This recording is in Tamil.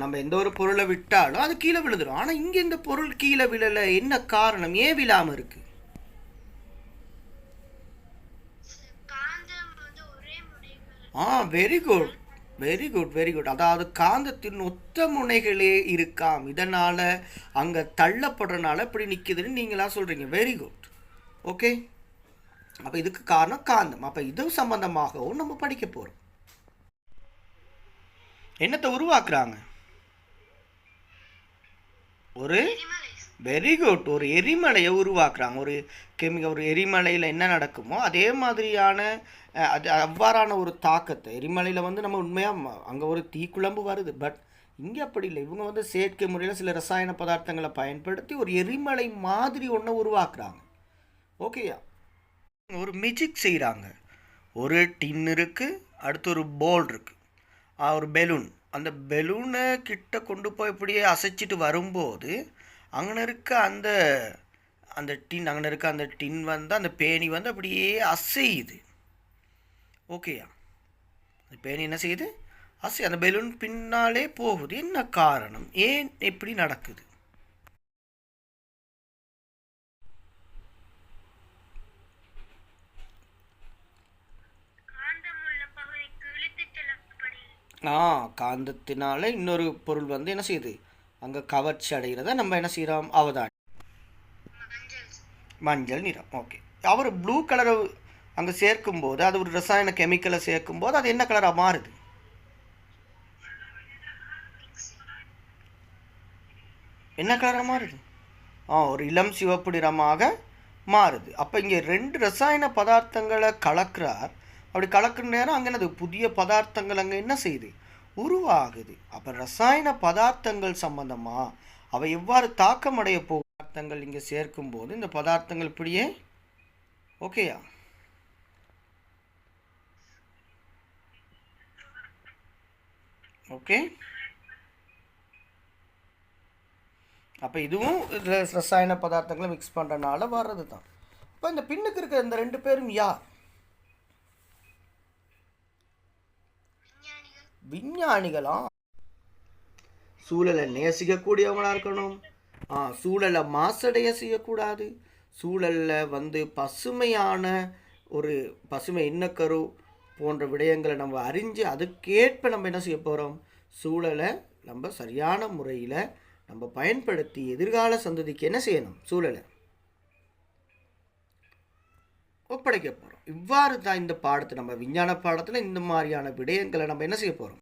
நம்ம எந்த ஒரு பொருளை விட்டாலும் அது கீழே விழுந்துடும். ஆனால் இங்கே இந்த பொருள் கீழே விழலை, என்ன காரணம், ஏன் விழாமல் இருக்கு? Very good, very good, very good. அதாவது காந்தத்தின் ஒத்த முனைகளே இருக்காம், இதனால் அங்கே தள்ளப்படுறனால இப்படி நிற்குதுன்னு நீங்களா சொல்கிறீங்க. Very good. ஓகே, அப்போ இதுக்கு காரணம் காந்தம். அப்போ இது சம்பந்தமாகவும் நம்ம படிக்க போகிறோம். என்னத்தை உருவாக்குறாங்க? ஒரு வெரி குட், ஒரு எரிமலையை உருவாக்குறாங்க. ஒரு எரிமலையில் என்ன நடக்குமோ அதே மாதிரியான அது அவ்வாறான ஒரு தாக்கத்தை எரிமலையில் வந்து நம்ம உண்மையாக அங்கே ஒரு தீக்குழம்பு வருது. பட் இங்கே அப்படி இல்லை. இவங்க வந்து செயற்கை முறையில் சில ரசாயன பதார்த்தங்களை பயன்படுத்தி ஒரு எரிமலை மாதிரி ஒன்றை உருவாக்குறாங்க. ஓகேயா? ஒரு மெஜிக் செய்கிறாங்க. ஒரு டின் இருக்குது, அடுத்து ஒரு போல் இருக்குது, ஒரு பெலூன். அந்த பெலூனை கிட்ட கொண்டு போய் இப்படியே அசைச்சிட்டு வரும்போது அங்கே இருக்க அந்த அங்கே இருக்க அந்த டின் வந்து அந்த பேனி வந்து அப்படியே அசையுது. ஓகேயா? அந்த பேனி என்ன செய்யுது? அந்த பெலூன் பின்னாலே போகுது. என்ன காரணம், ஏன் எப்படி நடக்குது? காந்தத்தினால இன்னொரு பொருள் வந்து என்ன செய்யுது, அங்கே கவர்ச்சி அடைகிறத நம்ம என்ன செய்கிறோம், அவதானி. மஞ்சள் நிறம். ஓகே, அவர் ப்ளூ கலரை அங்கே சேர்க்கும்போது, அது ஒரு ரசாயன கெமிக்கலை சேர்க்கும்போது அது என்ன கலராக மாறுது? என்ன கலராக மாறுது? ஒரு இளம் சிவப்பு நிறமாக மாறுது. அப்போ இங்கே 2 ரசாயன பதார்த்தங்களை கலக்கிறார். அப்படி கலக்கிற நேரம் அங்கே என்னது, புதிய பதார்த்தங்கள் அங்கே என்ன செய்யுது, உருவாகுது. அப்போ ரசாயன பதார்த்தங்கள் சம்பந்தமாக அவை எவ்வாறு தாக்கமடைய பதார்த்தங்கள் இங்கே சேர்க்கும்போது இந்த பதார்த்தங்கள் இப்படியே. ஓகேயா? ஓகே, அப்போ இதுவும் ரசாயன பதார்த்தங்களை மிக்ஸ் பண்ணுறதுனால வர்றது தான். இப்போ இந்த பின்னுக்கு இருக்கிற இந்த 2 பேரும் யார்? விஞ்ஞானிகளா? சூழலை நேசிக்கக்கூடியவங்களாக இருக்கணும். சூழலை மாசடைய செய்யக்கூடாது. சூழலில் வந்து பசுமையான ஒரு பசுமை எண்ணக்கரு போன்ற விடயங்களை நம்ம அறிஞ்சு அதுக்கேற்ப நம்ம என்ன செய்ய போகிறோம், சூழலை நம்ம சரியான முறையில் நம்ம பயன்படுத்தி எதிர்கால சந்ததிக்கு என்ன செய்யணும், சூழலை ஒப்படைக்க போகிறோம். இவ்வாறு தான் இந்த பாடத்தை நம்ம விஞ்ஞான பாடத்தில் இந்த மாதிரியான விடயங்களை நம்ம என்ன செய்ய போகிறோம்.